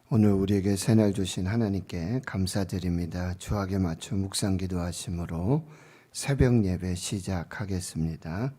오늘 우리에게 새날 주신 하나님께 감사드립니다. 주학에 맞춘 묵상 기도하심으로 새벽 예배 시작하겠습니다.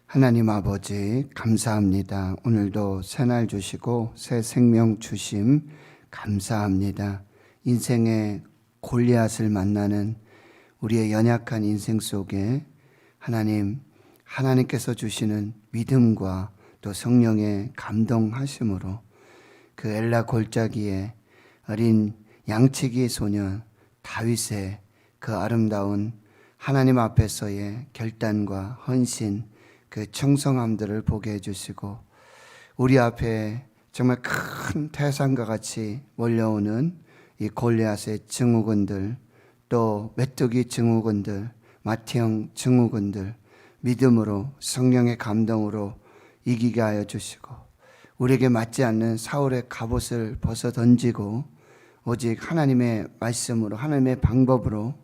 하나님 아버지 감사합니다. 오늘도 새날 주시고 새 생명 주심 감사합니다. 인생의 골리앗을 만나는 우리의 연약한 인생 속에 하나님께서 주시는 믿음과 또 성령의 감동하심으로 그 엘라 골짜기에 어린 양치기 소년 다윗의 그 아름다운 하나님 앞에서의 결단과 헌신, 그 청성함들을 보게 해주시고 우리 앞에 정말 큰 태산과 같이 몰려오는 이 골리앗의 증후군들, 또 메뚜기 증후군들, 마티형 증후군들 믿음으로 성령의 감동으로 이기게 하여 주시고 우리에게 맞지 않는 사울의 갑옷을 벗어 던지고 오직 하나님의 말씀으로, 하나님의 방법으로,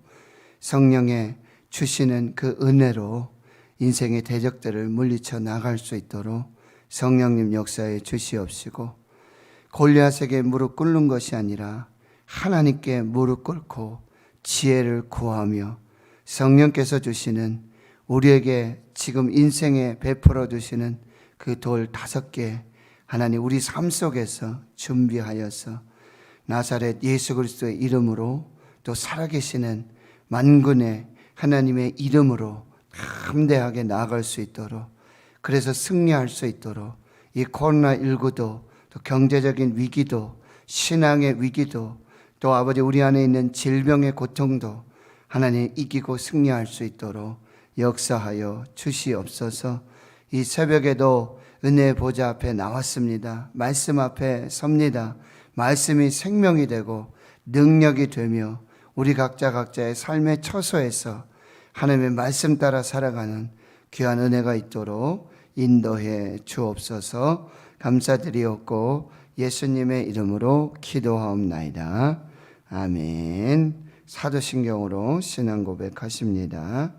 성령의 주시는 그 은혜로 인생의 대적들을 물리쳐 나갈 수 있도록 성령님 역사에 주시옵시고, 골리앗에게 무릎 꿇는 것이 아니라 하나님께 무릎 꿇고 지혜를 구하며 성령께서 주시는, 우리에게 지금 인생에 베풀어 주시는 그 돌 5개 하나님 우리 삶 속에서 준비하여서 나사렛 예수 그리스도의 이름으로, 또 살아계시는 만군의 하나님의 이름으로 담대하게 나아갈 수 있도록, 그래서 승리할 수 있도록 이 코로나19도, 또 경제적인 위기도, 신앙의 위기도, 또 아버지 우리 안에 있는 질병의 고통도 하나님 이기고 승리할 수 있도록 역사하여 주시옵소서. 이 새벽에도 은혜의 보좌 앞에 나왔습니다. 말씀 앞에 섭니다. 말씀이 생명이 되고 능력이 되며 우리 각자의 삶의 처소에서 하나님의 말씀 따라 살아가는 귀한 은혜가 있도록 인도해 주옵소서. 감사드리옵고 예수님의 이름으로 기도하옵나이다. 아멘. 사도신경으로 신앙 고백하십니다.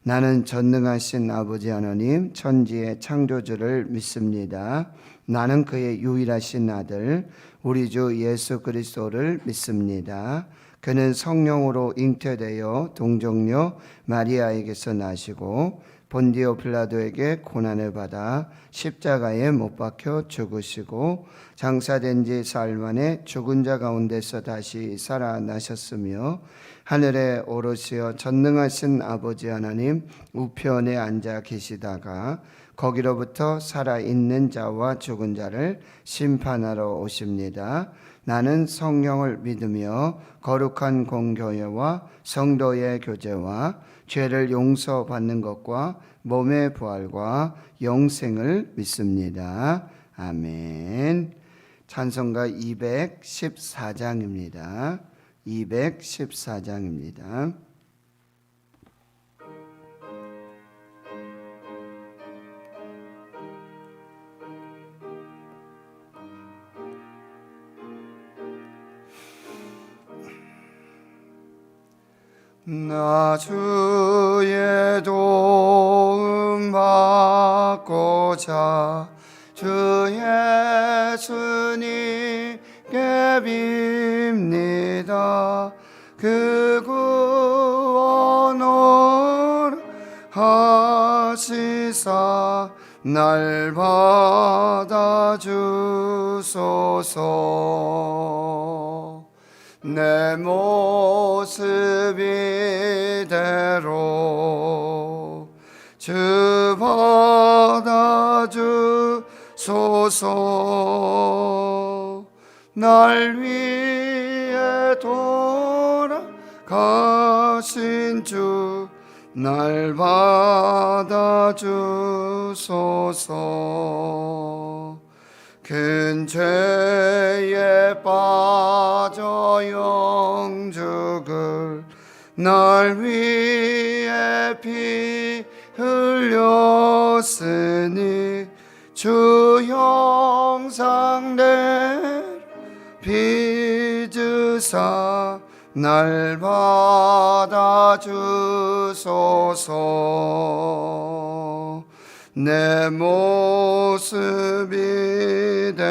나는 전능하신 아버지 하나님 천지의 창조주를 믿습니다. 나는 그의 유일하신 아들 우리 주 예수 그리스도를 믿습니다. 그는 성령으로 잉태되어 동정녀 마리아에게서 나시고 본디오 빌라도에게 고난을 받아 십자가에 못 박혀 죽으시고 장사된 지 사흘 만에 죽은 자 가운데서 다시 살아나셨으며 하늘에 오르시어 전능하신 아버지 하나님 우편에 앉아 계시다가 거기로부터 살아있는 자와 죽은 자를 심판하러 오십니다. 나는 성령을 믿으며 거룩한 공교회와 성도의 교제와 죄를 용서받는 것과 몸의 부활과 영생을 믿습니다. 아멘. 찬송가 214장입니다. 214장입니다. 나 주의 도움 받고자 주 예수님께 빕니다. 그 구원을 하시사 날 받아주소서. 내 모습 이대로 주 받아주소서. 날 위해 돌아가신 주 날 받아주소서. 큰 죄에 빠져 영죽을 날 위해 피 흘렸으니 주 형상대로 빚으사 날 받아주소서. 내 모습 이대로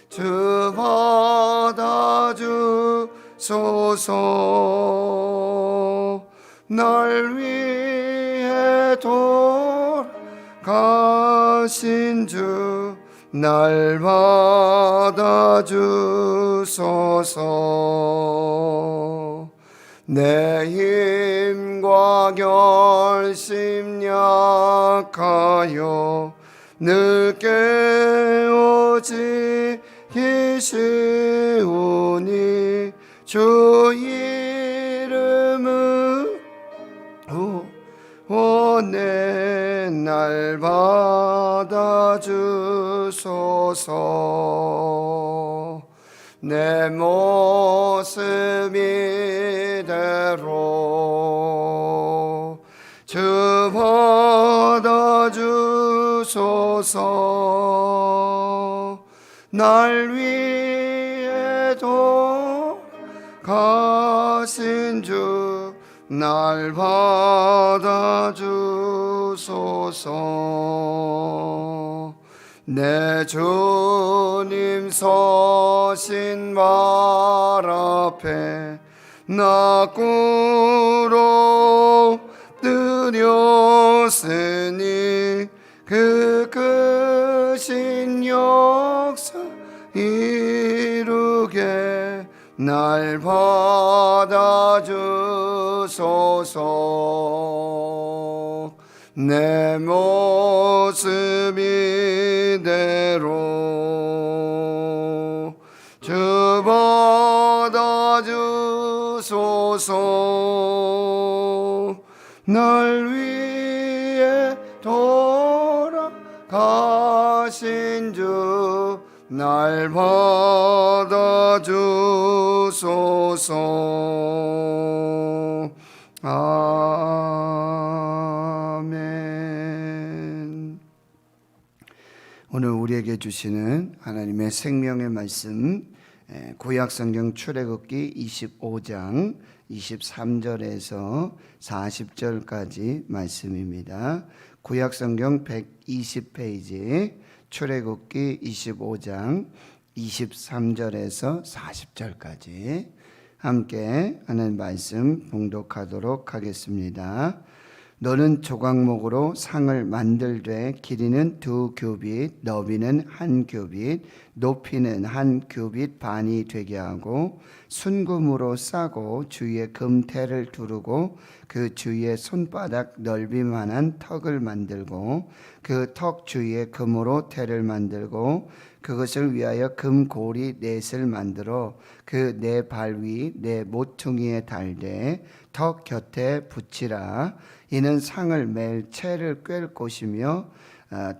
주 받아주소서. 날 위해 돌아가신 주 날 받아주소서. 내 힘과 결심 약하여 늘 깨어지기 쉬우니 주 이름은 원해 날 받아주소서. 내 모습 이대로 주 받아주소서. 날 위해 돌아가신 주 날 받아주소서. 내 주님 서신 말 앞에 나 꿇어 드렸으니 그 크신 역사 이루게 날 받아주소서. 내 모습 이대로 주 받아주소서. 날 위해 돌아가신 주 날 받아주소서. 아멘. 오늘 우리에게 주시는 하나님의 생명의 말씀, 구약성경 출애굽기 25장 23절에서 40절까지 말씀입니다. 구약성경 120페이지 출애굽기 25장 23절에서 40절까지 함께 하는 말씀 봉독하도록 하겠습니다. 너는 조각목으로 상을 만들되 길이는 2규빗, 너비는 1규빗, 높이는 1규빗 반이 되게 하고 순금으로 싸고 주위에 금테를 두르고 그 주위에 손바닥 넓이만한 턱을 만들고 그 턱 주위에 금으로 테를 만들고 그것을 위하여 금고리 넷을 만들어 그 네 발 위 네 모퉁이에 달되 턱 곁에 붙이라. 이는 상을 맬 채를 꿰을 곳이며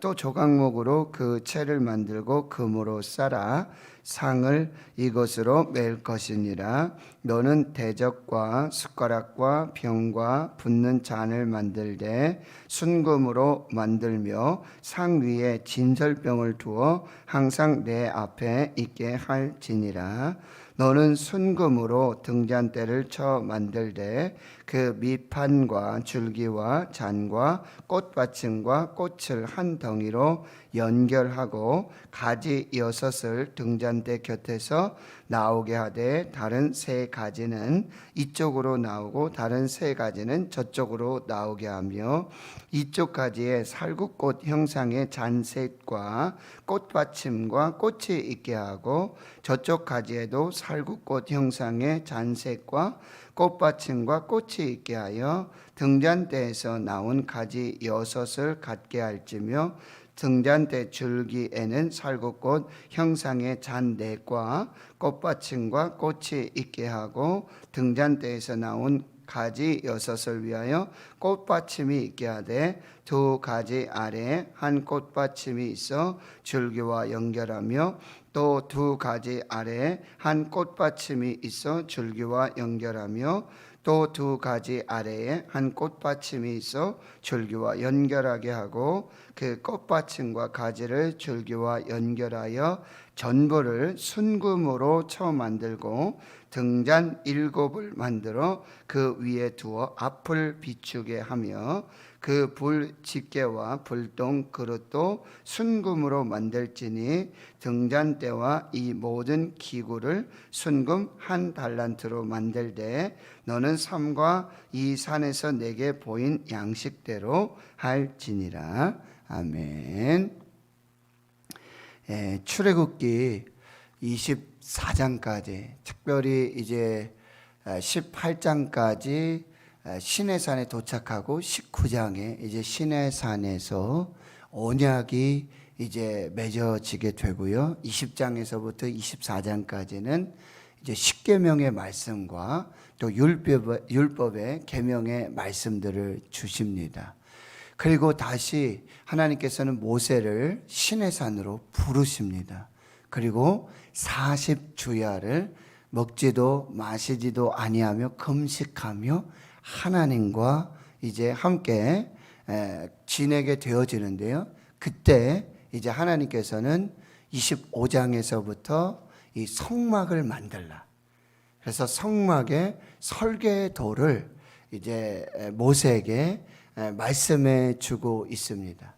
또 조각목으로 그 채를 만들고 금으로 싸라. 상을 이것으로 맬 것이니라. 너는 대적과 숟가락과 병과 붓는 잔을 만들되 순금으로 만들며 상 위에 진설병을 두어 항상 내 앞에 있게 할지니라. 너는 순금으로 등잔대를 쳐 만들되 그 밑판과 줄기와 잔과 꽃받침과 꽃을 한 덩이로 연결하고 가지 6을 등잔대 곁에서 나오게 하되 다른 3가지는 이쪽으로 나오고 다른 3가지는 저쪽으로 나오게 하며 이쪽 가지에 살구꽃 형상의 잔셋과 꽃받침과 꽃이 있게 하고 저쪽 가지에도 살구꽃 형상의 잔셋과 꽃받침과 꽃이 있게 하여 등잔대에서 나온 가지 6을 갖게 할지며 등잔대 줄기에는 살구꽃 형상의 잔넷과 꽃받침과 꽃이 있게 하고 등잔대에서 나온 가지 6을 위하여 꽃받침이 있게 하되 두 가지 아래에 한 꽃받침이 있어 줄기와 연결하며 또 두 가지 아래에 한 꽃받침이 있어 줄기와 연결하며 또 두 가지 아래에 한 꽃받침이 있어 줄기와 연결하게 하고 그 꽃받침과 가지를 줄기와 연결하여 전부를 순금으로 쳐 만들고 등잔 7을 만들어 그 위에 두어 앞을 비추게 하며 그 불 집게와 불동 그릇도 순금으로 만들지니 등잔대와 이 모든 기구를 순금 1달란트로 만들되 너는 삼과 이 산에서 내게 보인 양식대로 할지니라. 아멘. 출애굽기 24장까지 특별히 이제 18장까지 시내산에 도착하고 19장에 이제 시내산에서 언약이 이제 맺어지게 되고요. 20장에서부터 24장까지는 이제 십계명의 말씀과 또 율법의 계명의 말씀들을 주십니다. 그리고 다시 하나님께서는 모세를 시내산으로 부르십니다. 그리고 40주야를 먹지도 마시지도 아니하며 금식하며 하나님과 이제 함께 지내게 되어지는데요. 그때 이제 하나님께서는 25장에서부터 이 성막을 만들라. 그래서 성막의 설계의 도를 이제 모세에게 말씀해 주고 있습니다.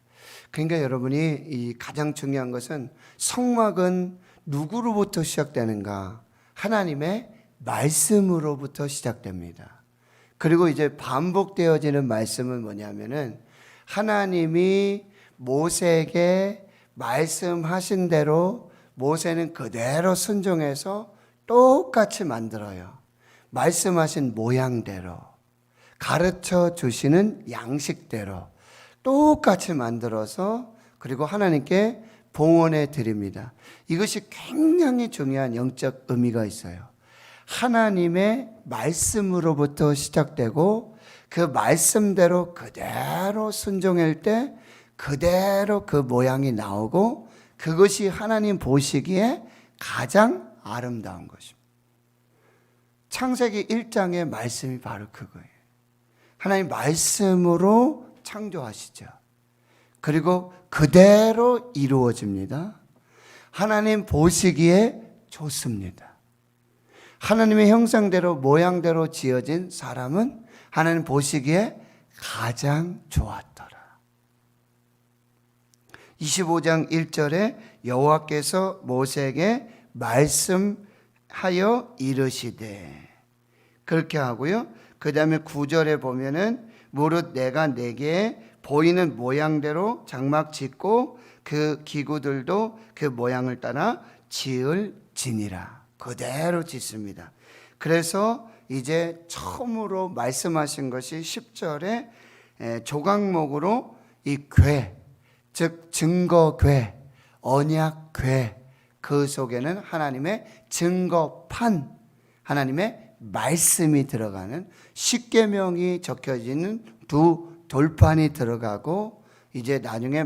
그러니까 여러분이 이 가장 중요한 것은 성막은 누구로부터 시작되는가? 하나님의 말씀으로부터 시작됩니다. 그리고 이제 반복되어지는 말씀은 뭐냐면은 하나님이 모세에게 말씀하신 대로 모세는 그대로 순종해서 똑같이 만들어요. 말씀하신 모양대로 가르쳐 주시는 양식대로 똑같이 만들어서 그리고 하나님께 봉헌해 드립니다. 이것이 굉장히 중요한 영적 의미가 있어요. 하나님의 말씀으로부터 시작되고 그 말씀대로 그대로 순종할 때 그대로 그 모양이 나오고 그것이 하나님 보시기에 가장 아름다운 것입니다. 창세기 1장의 말씀이 바로 그거예요. 하나님 말씀으로 창조하시죠. 그리고 그대로 이루어집니다. 하나님 보시기에 좋습니다. 하나님의 형상대로 모양대로 지어진 사람은 하나님 보시기에 가장 좋았더라. 25장 1절에 여호와께서 모세에게 말씀하여 이르시되 그렇게 하고요. 그 다음에 9절에 보면은 무릇 내가 내게 보이는 모양대로 장막 짓고 그 기구들도 그 모양을 따라 지을지니라. 그대로 짓습니다. 그래서 이제 처음으로 말씀하신 것이 10절에 조각목으로 이 궤, 즉 증거궤, 언약궤, 그 속에는 하나님의 증거판, 하나님의 말씀이 들어가는 십계명이 적혀지는 두 돌판이 들어가고 이제 나중에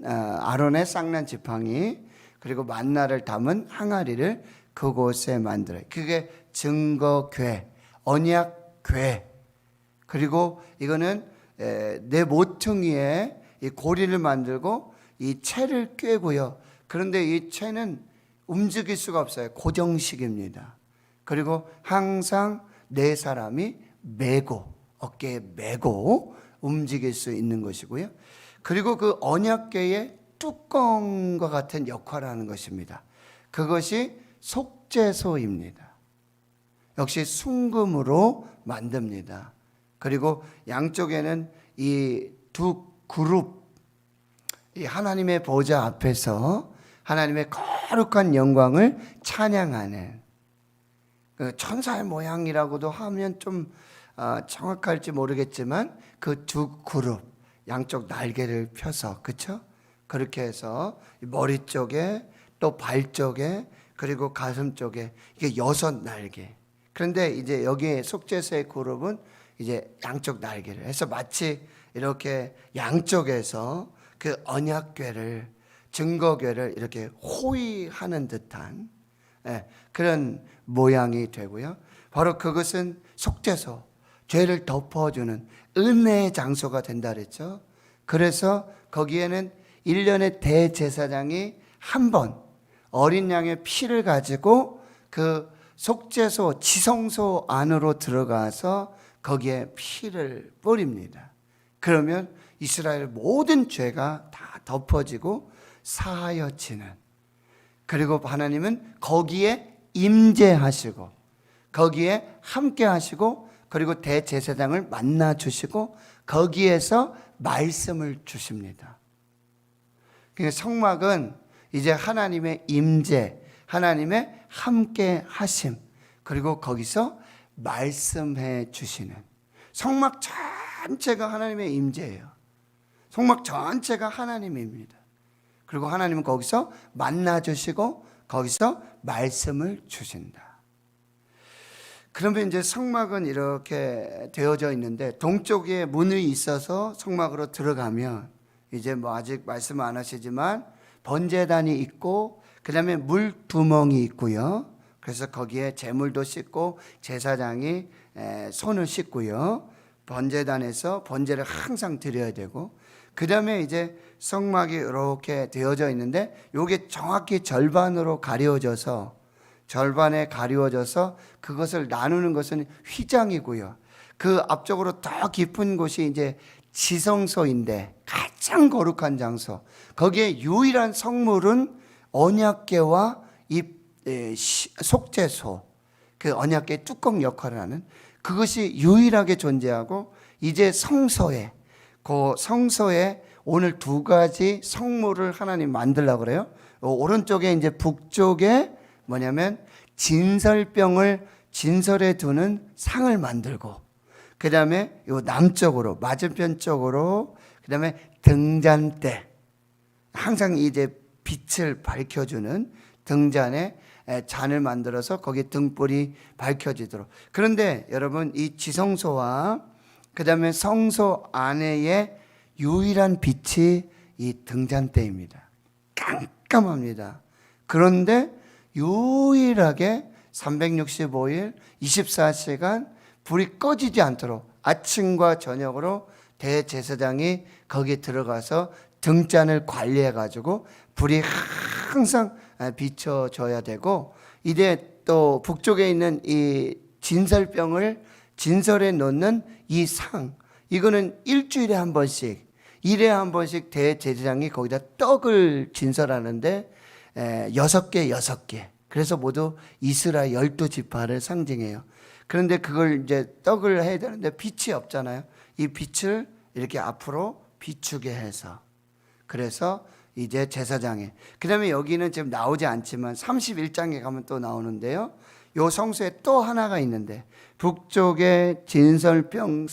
아론의 쌍난 지팡이 그리고 만나를 담은 항아리를 그곳에 만들어요. 그게 증거궤, 언약궤. 그리고 이거는 내 모퉁이에 이 고리를 만들고 이 채를 꿰고요. 그런데 이 채는 움직일 수가 없어요. 고정식입니다. 그리고 항상 네 사람이 메고 어깨에 메고 움직일 수 있는 것이고요. 그리고 그 언약궤의 뚜껑과 같은 역할을 하는 것입니다. 그것이 속죄소입니다. 역시 순금으로 만듭니다. 그리고 양쪽에는 이 두 그룹, 이 하나님의 보좌 앞에서 하나님의 거룩한 영광을 찬양하는 그 천사의 모양이라고도 하면 좀 정확할지 모르겠지만 그 두 그룹 양쪽 날개를 펴서 그렇죠? 그렇게 해서 머리 쪽에 또 발 쪽에 그리고 가슴 쪽에 이게 6 날개. 그런데 이제 여기에 속죄소의 그룹은 이제 양쪽 날개를 해서 마치 이렇게 양쪽에서 그 언약궤를 증거궤를 이렇게 호위하는 듯한 그런 모양이 되고요. 바로 그것은 속죄소, 죄를 덮어주는 은혜의 장소가 된다 그랬죠. 그래서 거기에는 1년에 대제사장이 한 번 어린 양의 피를 가지고 그 속죄소, 지성소 안으로 들어가서 거기에 피를 뿌립니다. 그러면 이스라엘 모든 죄가 다 덮어지고 사하여지는, 그리고 하나님은 거기에 임재하시고 거기에 함께 하시고 그리고 대제사장을 만나 주시고 거기에서 말씀을 주십니다. 그러니까 성막은 이제 하나님의 임재, 하나님의 함께 하심, 그리고 거기서 말씀해 주시는, 성막 전체가 하나님의 임재예요. 성막 전체가 하나님입니다. 그리고 하나님은 거기서 만나 주시고 거기서 말씀을 주신다. 그러면 이제 성막은 이렇게 되어져 있는데 동쪽에 문이 있어서 성막으로 들어가면 이제 뭐 아직 말씀 안 하시지만 번제단이 있고 그다음에 물두멍이 있고요. 그래서 거기에 제물도 씻고 제사장이 손을 씻고요. 번제단에서 번제를 항상 드려야 되고, 그다음에 이제 성막이 이렇게 되어져 있는데 이게 정확히 절반으로 가려져서, 절반에 가려져서 그것을 나누는 것은 휘장이고요. 그 앞쪽으로 더 깊은 곳이 이제 지성소인데 가장 거룩한 장소, 거기에 유일한 성물은 언약궤와 이 속죄소, 그 언약궤 뚜껑 역할을 하는 그것이 유일하게 존재하고, 이제 성소에, 그 성소에 오늘 두 가지 성물을 하나님 만들려고 그래요. 오른쪽에 이제 북쪽에 뭐냐면 진설병을 진설에 두는 상을 만들고, 그 다음에 요 남쪽으로 맞은편 쪽으로 그 다음에 등잔대, 항상 이제 빛을 밝혀주는 등잔에 잔을 만들어서 거기 등불이 밝혀지도록. 그런데 여러분, 이 지성소와 그 다음에 성소 안에의 유일한 빛이 이 등잔대입니다. 깜깜합니다. 그런데 유일하게 365일 24시간 불이 꺼지지 않도록 아침과 저녁으로 대제사장이 거기 들어가서 등잔을 관리해 가지고 불이 항상 비춰져야 되고, 이제 또 북쪽에 있는 이 진설병을 진설에 놓는 이 상, 이거는 일주일에 한 번씩, 일에 한 번씩 대제사장이 거기다 떡을 진설하는데 6개. 그래서 모두 이스라엘 12지파를 상징해요. 그런데 그걸 이제 떡을 해야 되는데 빛이 없잖아요. 이 빛을 이렇게 앞으로 비추게 해서, 그래서 이제 제사장에, 그 다음에 여기는 지금 나오지 않지만 31장에 가면 또 나오는데요. 요 성소에 또 하나가 있는데 북쪽에 진설병,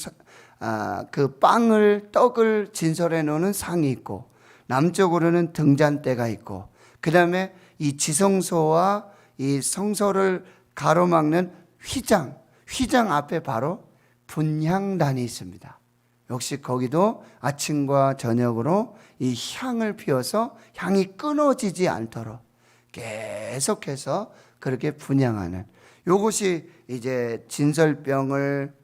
그 떡을 진설해 놓는 상이 있고, 남쪽으로는 등잔대가 있고, 그 다음에 이 지성소와 이 성소를 가로막는 휘장 앞에 바로 분향단이 있습니다. 역시 거기도 아침과 저녁으로 이 향을 피워서 향이 끊어지지 않도록 계속해서 그렇게 분향하는, 요것이 이제 진설병을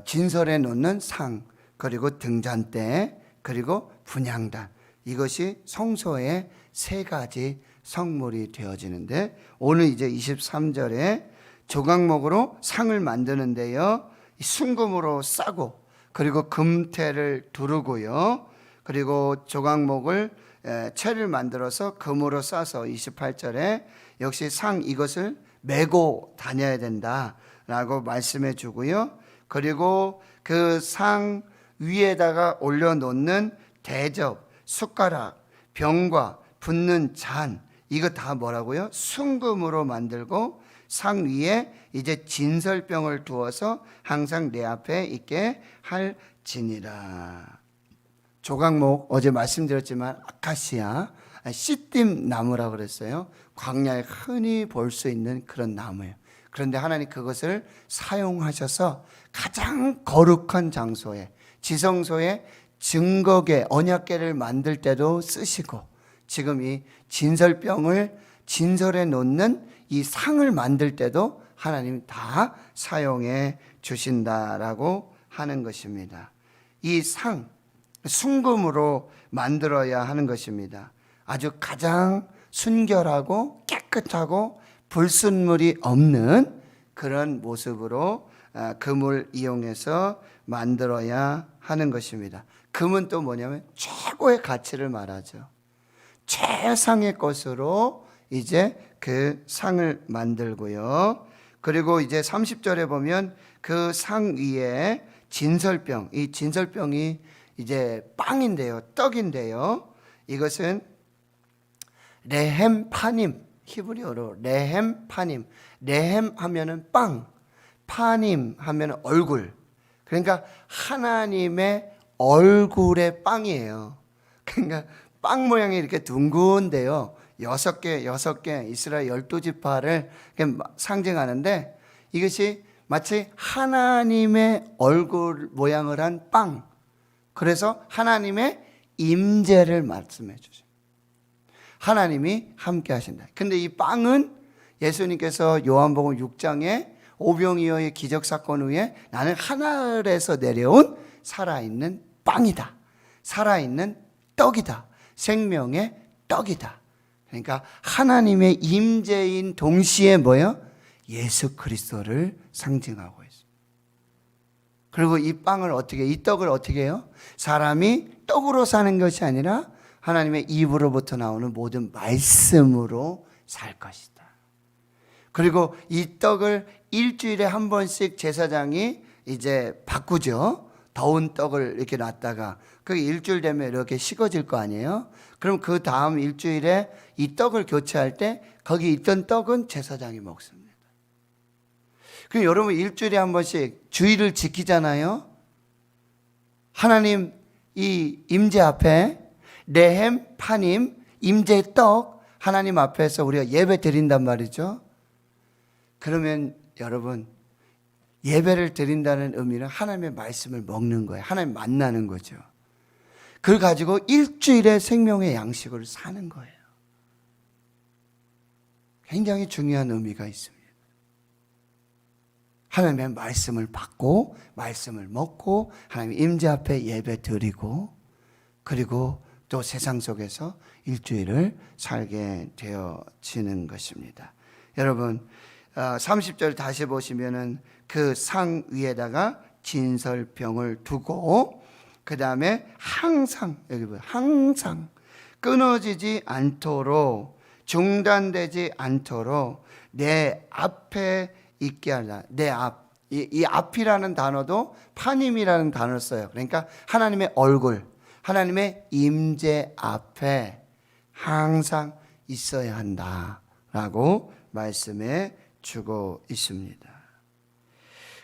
진설해 놓는 상, 그리고 등잔대, 그리고 분향단, 이것이 성소의 세 가지 성물이 되어지는데, 오늘 이제 23절에 조각목으로 상을 만드는데요, 순금으로 싸고, 그리고 금태를 두르고요, 그리고 조각목을 채를 만들어서 금으로 싸서 28절에 역시 상, 이것을 메고 다녀야 된다라고 말씀해 주고요. 그리고 그 상 위에다가 올려놓는 대접, 숟가락, 병과 붓는 잔, 이거 다 뭐라고요? 순금으로 만들고 상 위에 이제 진설병을 두어서 항상 내 앞에 있게 할지니라. 조각목, 어제 말씀드렸지만 아카시아, 씨띠 나무라고 그랬어요. 광야에 흔히 볼 수 있는 그런 나무예요. 그런데 하나님 그것을 사용하셔서 가장 거룩한 장소에, 지성소에 증거계, 언약계를 만들 때도 쓰시고, 지금 이 진설병을 진설해 놓는 이 상을 만들 때도 하나님 다 사용해 주신다라고 하는 것입니다. 이 상, 순금으로 만들어야 하는 것입니다. 아주 가장 순결하고 깨끗하고 불순물이 없는 그런 모습으로 금을 이용해서 만들어야 하는 것입니다. 금은 또 뭐냐면 최고의 가치를 말하죠. 최상의 것으로 이제 그 상을 만들고요. 그리고 이제 30절에 보면 그 상 위에 진설병, 이 진설병이 이제 빵인데요, 떡인데요. 이것은 레헴 파님, 히브리어로 레헴 파님. 레헴 하면은 빵, 파님 하면은 얼굴. 그러니까 하나님의 얼굴의 빵이에요. 그러니까 빵 모양이 이렇게 둥근데요. 6개 이스라엘 12지파를 상징하는데 이것이 마치 하나님의 얼굴 모양을 한 빵. 그래서 하나님의 임재를 말씀해 주죠. 하나님이 함께 하신다. 근데 이 빵은 예수님께서 요한복음 6장에 오병이어의 기적사건 후에 나는 하늘에서 내려온 살아있는 빵이다. 살아있는 떡이다. 생명의 떡이다. 그러니까 하나님의 임재인 동시에 뭐예요? 예수 그리스도를 상징하고 있어요. 그리고 이 빵을 이 떡을 어떻게 해요? 사람이 떡으로 사는 것이 아니라 하나님의 입으로부터 나오는 모든 말씀으로 살 것이다. 그리고 이 떡을 일주일에 한 번씩 제사장이 이제 바꾸죠. 더운 떡을 이렇게 놨다가 그게 일주일 되면 이렇게 식어질 거 아니에요? 그럼 그 다음 일주일에 이 떡을 교체할 때 거기 있던 떡은 제사장이 먹습니다. 그럼 여러분 일주일에 한 번씩 주일을 지키잖아요. 하나님 이 임재 앞에 레헴 파님 임재의 떡 하나님 앞에서 우리가 예배 드린단 말이죠. 그러면 여러분 예배를 드린다는 의미는 하나님의 말씀을 먹는 거예요. 하나님 만나는 거죠. 그걸 가지고 일주일의 생명의 양식을 사는 거예요. 굉장히 중요한 의미가 있습니다. 하나님의 말씀을 받고 말씀을 먹고 하나님 임재 앞에 예배 드리고 그리고 또 세상 속에서 일주일을 살게 되어지는 것입니다. 여러분 30절 다시 보시면은 그 상 위에다가 진설병을 두고 그 다음에 항상 여기 보세요. 항상 끊어지지 않도록 중단되지 않도록 내 앞에 있게 하라. 내 앞. 이 앞이라는 단어도 파님이라는 단어를 써요. 그러니까 하나님의 얼굴, 하나님의 임재 앞에 항상 있어야 한다라고 말씀해 주고 있습니다.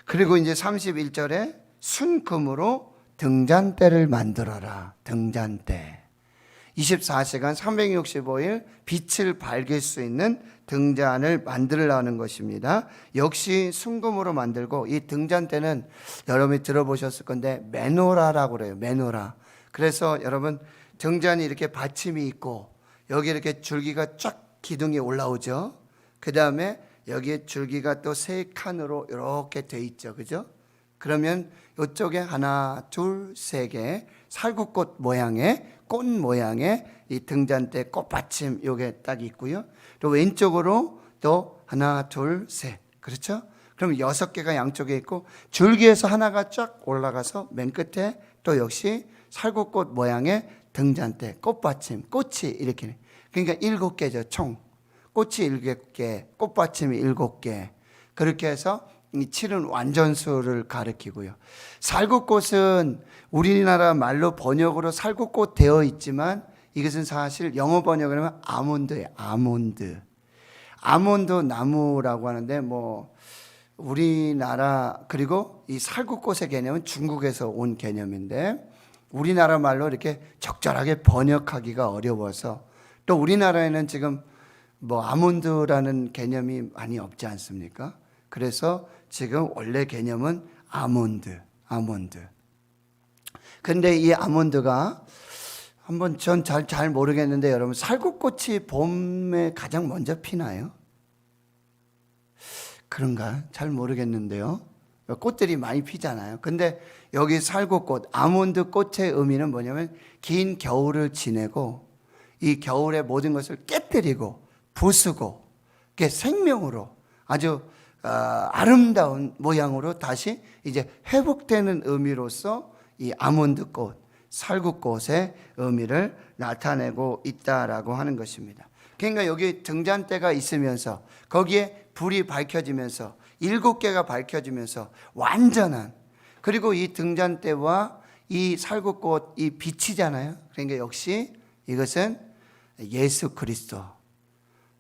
그리고 이제 31절에 순금으로 등잔대를 만들어라. 등잔대. 24시간 365일 빛을 밝힐 수 있는 등잔을 만들라는 것입니다. 역시 순금으로 만들고 이 등잔대는 여러분이 들어보셨을 건데 메노라라고 그래요. 메노라. 그래서 여러분 등잔이 이렇게 받침이 있고 여기 이렇게 줄기가 쫙 기둥이 올라오죠. 그 다음에 여기에 줄기가 또 세 칸으로 이렇게 돼 있죠. 그죠? 그러면 이쪽에 하나, 둘, 세 개 살구꽃 모양의 꽃 모양의 이 등잔대 꽃받침 요게 딱 있고요. 또 왼쪽으로 또 하나, 둘, 셋. 그렇죠? 그럼 6개가 양쪽에 있고 줄기에서 하나가 쫙 올라가서 맨 끝에 또 역시 살구꽃 모양의 등잔대 꽃받침 꽃이 이렇게 그러니까 7개죠. 총. 꽃이 7개, 꽃받침이 7개. 그렇게 해서 이 7은 완전수를 가리키고요. 살구꽃은 우리나라 말로 번역으로 살구꽃 되어 있지만 이것은 사실 영어 번역을 하면 아몬드예요. 아몬드. 아몬드 나무라고 하는데 뭐 우리나라 그리고 이 살구꽃의 개념은 중국에서 온 개념인데 우리나라 말로 이렇게 적절하게 번역하기가 어려워서 또 우리나라에는 지금 뭐 아몬드라는 개념이 많이 없지 않습니까? 그래서 지금 원래 개념은 아몬드. 근데 이 아몬드가 한번 전 잘 모르겠는데 여러분, 살구꽃이 봄에 가장 먼저 피나요? 그런가? 잘 모르겠는데요. 꽃들이 많이 피잖아요. 근데 여기 살구꽃, 아몬드 꽃의 의미는 뭐냐면 긴 겨울을 지내고 이 겨울의 모든 것을 깨뜨리고 부수고 생명으로 아주 아름다운 모양으로 다시 이제 회복되는 의미로서 이 아몬드 꽃, 살구꽃의 의미를 나타내고 있다라고 하는 것입니다. 그러니까 여기 등잔대가 있으면서 거기에 불이 밝혀지면서 7개가 밝혀지면서 완전한, 그리고 이 등잔대와 이 살구꽃 이 빛이잖아요. 그러니까 역시 이것은 예수 그리스도.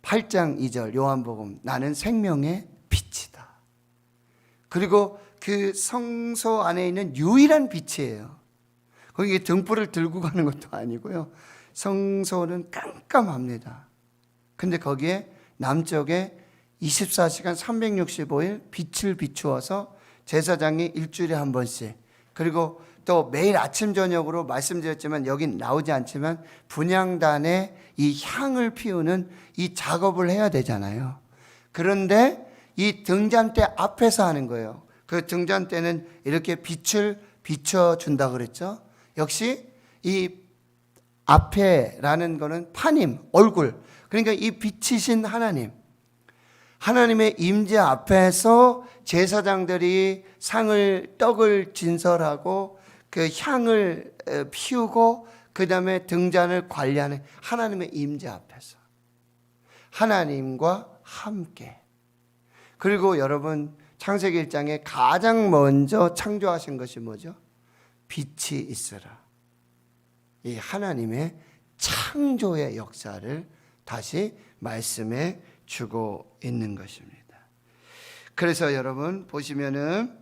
8장 2절 요한복음, 나는 생명의 빛이다. 그리고 그 성소 안에 있는 유일한 빛이에요. 거기 등불을 들고 가는 것도 아니고요. 성소는 깜깜합니다. 근데 거기에 남쪽에 24시간 365일 빛을 비추어서 제사장이 일주일에 한 번씩, 그리고 또 매일 아침 저녁으로 말씀드렸지만 여긴 나오지 않지만 분향단에 이 향을 피우는 이 작업을 해야 되잖아요. 그런데 이 등잔대 앞에서 하는 거예요. 그 등잔대는 이렇게 빛을 비춰준다 그랬죠. 역시 이 앞에라는 거는 파님, 얼굴, 그러니까 이 빛이신 하나님, 하나님의 임재 앞에서 제사장들이 떡을 진설하고 그 향을 피우고 그 다음에 등잔을 관리하는 하나님의 임재 앞에서 하나님과 함께. 그리고 여러분, 창세기 1장에 가장 먼저 창조하신 것이 뭐죠? 빛이 있으라. 이 하나님의 창조의 역사를 다시 말씀해 주고 있는 것입니다. 그래서 여러분 보시면은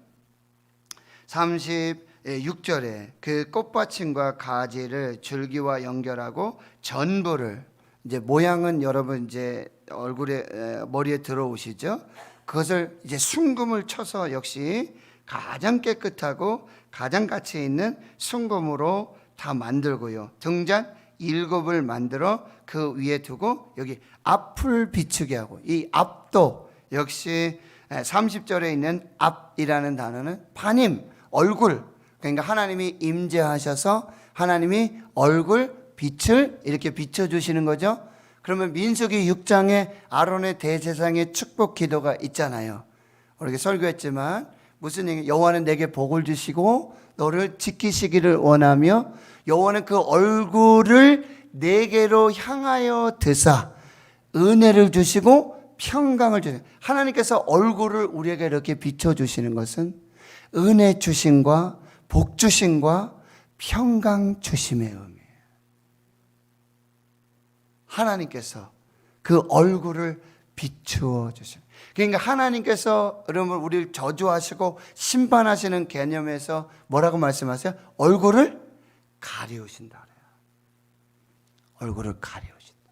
36절에 그 꽃받침과 가지를 줄기와 연결하고 전부를, 이제 모양은 여러분 이제 머리에 들어오시죠? 그것을 이제 순금을 쳐서 역시 가장 깨끗하고 가장 가치 있는 순금으로 다 만들고요. 등잔 7을 만들어 그 위에 두고 여기 앞을 비추게 하고, 이 앞도 역시 30절에 있는 앞이라는 단어는 파님, 얼굴. 그러니까 하나님이 임재하셔서 하나님이 얼굴, 빛을 이렇게 비춰주시는 거죠. 그러면 민수기 6장에 아론의 대제사장의 축복 기도가 있잖아요. 우리가 설교했지만 무슨 얘기? 여호와는 내게 복을 주시고 너를 지키시기를 원하며 여호와는 그 얼굴을 내게로 향하여 드사 은혜를 주시고 평강을 주시고, 하나님께서 얼굴을 우리에게 이렇게 비춰주시는 것은 은혜 주심과 복 주심과 평강 주심의 의미예요. 하나님께서 그 얼굴을 비추어 주시는, 그러니까 하나님께서 여러분 우리를 저주하시고 심판하시는 개념에서 뭐라고 말씀하세요? 얼굴을 가리우신다 그래요. 얼굴을 가리우신다.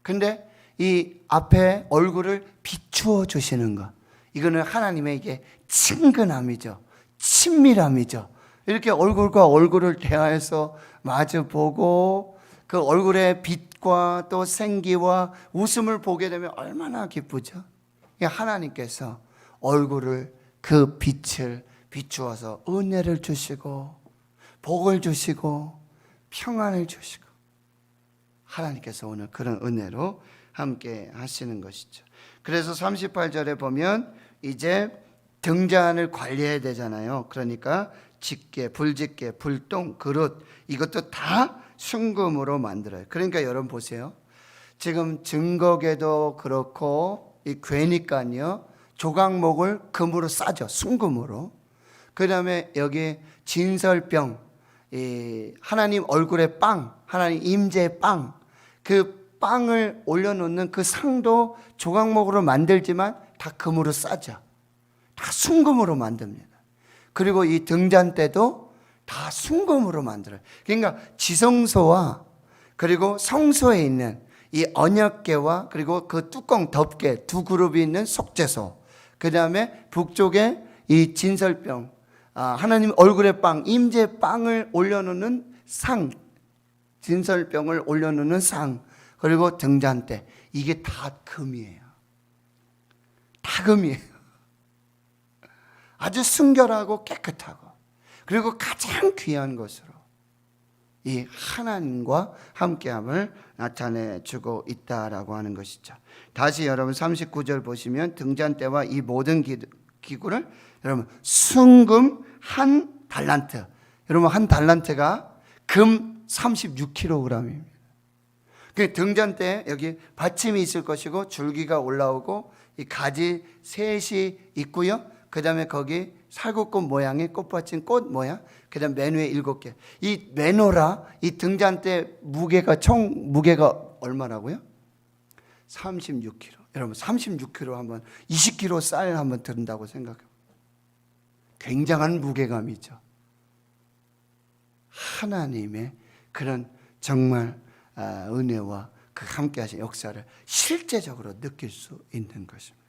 근데 이 앞에 얼굴을 비추어 주시는 것, 이거는 하나님의 이게 친근함이죠. 친밀함이죠. 이렇게 얼굴과 얼굴을 대하여서 마주 보고 그 얼굴의 빛과 또 생기와 웃음을 보게 되면 얼마나 기쁘죠. 하나님께서 얼굴을, 그 빛을 비추어서 은혜를 주시고 복을 주시고 평안을 주시고, 하나님께서 오늘 그런 은혜로 함께 하시는 것이죠. 그래서 38절에 보면 이제 등잔을 관리해야 되잖아요. 그러니까 집게, 불집게, 불똥, 그릇, 이것도 다 순금으로 만들어요. 그러니까 여러분 보세요. 지금 증거계도 그렇고 이 괴니까요, 조각목을 금으로 싸죠. 순금으로. 그 다음에 여기 진설병, 이 하나님 얼굴의 빵, 하나님 임재의 빵, 그 빵을 올려놓는 그 상도 조각목으로 만들지만 다 금으로 싸죠. 다 순금으로 만듭니다. 그리고 이 등잔대도 다 순금으로 만들어요. 그러니까 지성소와 그리고 성소에 있는 이 언약궤와 그리고 그 뚜껑 덮개 두 그룹이 있는 속죄소, 그 다음에 북쪽에 이 진설병, 하나님 얼굴의 빵, 임재 빵을 올려놓는 상, 진설병을 올려놓는 상, 그리고 등잔대, 이게 다 금이에요. 다 금이에요. 아주 순결하고 깨끗하고, 그리고 가장 귀한 것으로 이 하나님과 함께함을 나타내 주고 있다라고 하는 것이죠. 다시 여러분 39절 보시면 등잔대와 이 모든 기구를 여러분 순금 한 달란트, 여러분 한 달란트가 금 36kg입니다. 그 등잔대에 여기 받침이 있을 것이고 줄기가 올라오고 이 가지 셋이 있고요. 그 다음에 거기 살구꽃 모양의 꽃받침 꽃 모양, 그 다음 맨위에 7개. 이 메노라, 이 등잔대 무게가 총 무게가 얼마라고요? 36kg. 여러분 36kg 한번 20kg 쌀 한번 든다고 생각해요. 굉장한 무게감이죠. 하나님의 그런 정말 은혜와 그 함께 하신 역사를 실제적으로 느낄 수 있는 것입니다.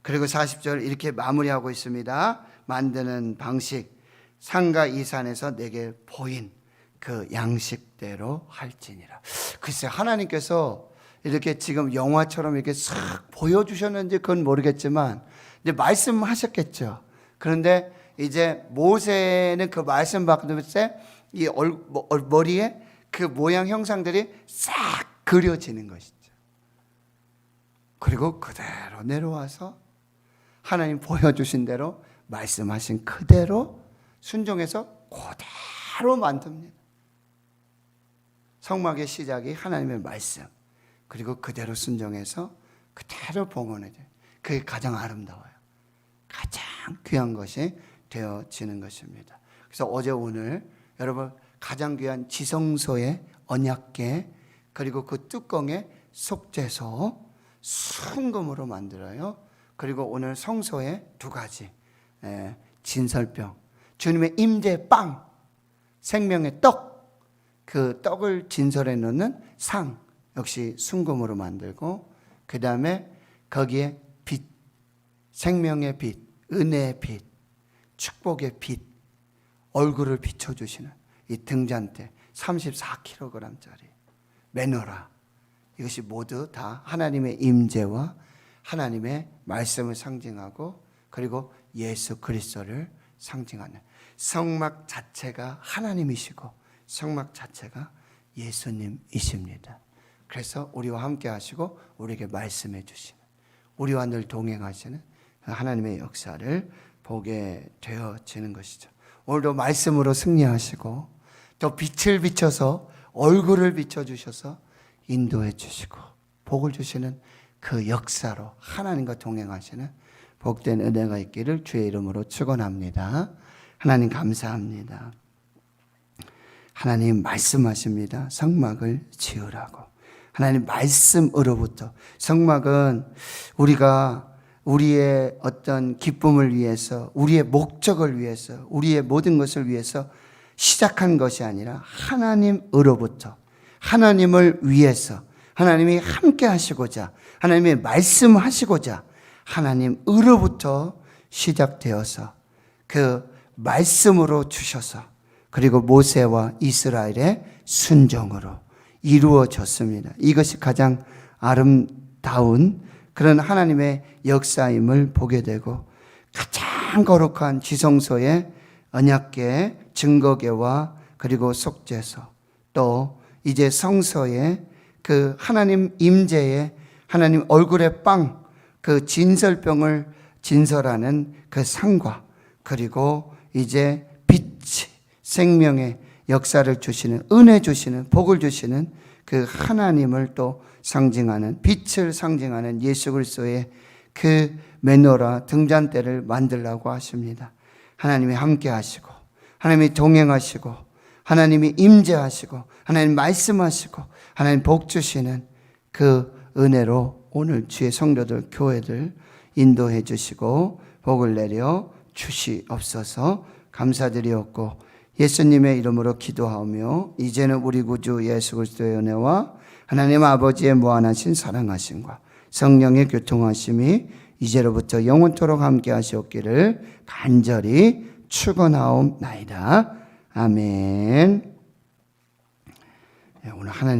그리고 40절 이렇게 마무리하고 있습니다. 만드는 방식, 상가 이산에서 내게 보인 그 양식대로 할지니라. 글쎄 하나님께서 이렇게 지금 영화처럼 이렇게 싹 보여주셨는지 그건 모르겠지만 이제 말씀하셨겠죠. 그런데 이제 모세는 그 말씀 받으면서 이 머리에 그 모양 형상들이 싹 그려지는 것이죠. 그리고 그대로 내려와서 하나님 보여주신 대로 말씀하신 그대로 순종해서 그대로 만듭니다. 성막의 시작이 하나님의 말씀, 그리고 그대로 순종해서 그대로 봉헌해져요. 그게 가장 아름다워요. 가장 귀한 것이 되어지는 것입니다. 그래서 어제 오늘 여러분 가장 귀한 지성소의 언약궤, 그리고 그 뚜껑에 속죄소 순금으로 만들어요. 그리고 오늘 성소에 2가지 진설병, 주님의 임재 빵, 생명의 떡, 그 떡을 진설해 놓는 상 역시 순금으로 만들고, 그 다음에 거기에 빛, 생명의 빛, 은혜의 빛, 축복의 빛, 얼굴을 비춰주시는 이 등잔대 34kg짜리 메노라, 이것이 모두 다 하나님의 임재와 하나님의 말씀을 상징하고, 그리고 예수 그리스도를 상징하는 성막 자체가 하나님이시고 성막 자체가 예수님이십니다. 그래서 우리와 함께 하시고 우리에게 말씀해 주시는, 우리와 늘 동행하시는 하나님의 역사를 보게 되어지는 것이죠. 오늘도 말씀으로 승리하시고 또 빛을 비춰서 얼굴을 비춰주셔서 인도해 주시고 복을 주시는 그 역사로 하나님과 동행하시는 복된 은혜가 있기를 주의 이름으로 축원합니다. 하나님 감사합니다. 하나님 말씀하십니다. 성막을 지으라고. 하나님 말씀으로부터, 성막은 우리가 우리의 어떤 기쁨을 위해서, 우리의 목적을 위해서, 우리의 모든 것을 위해서 시작한 것이 아니라 하나님으로부터, 하나님을 위해서, 하나님이 함께 하시고자, 하나님이 말씀하시고자 하나님으로부터 시작되어서 그 말씀으로 주셔서, 그리고 모세와 이스라엘의 순종으로 이루어졌습니다. 이것이 가장 아름다운 그런 하나님의 역사임을 보게 되고, 가장 거룩한 지성소의 언약궤, 증거궤와 그리고 속죄소, 또 이제 성소의 그 하나님 임재의 하나님 얼굴의 빵, 그 진설병을 진설하는 그 상과, 그리고 이제 빛, 생명의 역사를 주시는, 은혜 주시는, 복을 주시는 그 하나님을 또 상징하는, 빛을 상징하는 예수 그리스도의 그 메노라 등잔대를 만들라고 하십니다. 하나님이 함께 하시고, 하나님이 동행하시고, 하나님이 임재하시고, 하나님 말씀하시고, 하나님 복 주시는 그 은혜로 오늘 주의 성도들, 교회들 인도해 주시고 복을 내려 주시옵소서. 감사드리옵고 예수님의 이름으로 기도하며, 이제는 우리 구주 예수 그리스도의 은혜와 하나님 아버지의 무한하신 사랑하심과 성령의 교통하심이 이제로부터 영원토록 함께 하시옵기를 간절히 축원하옵나이다. 아멘. 오늘 하나님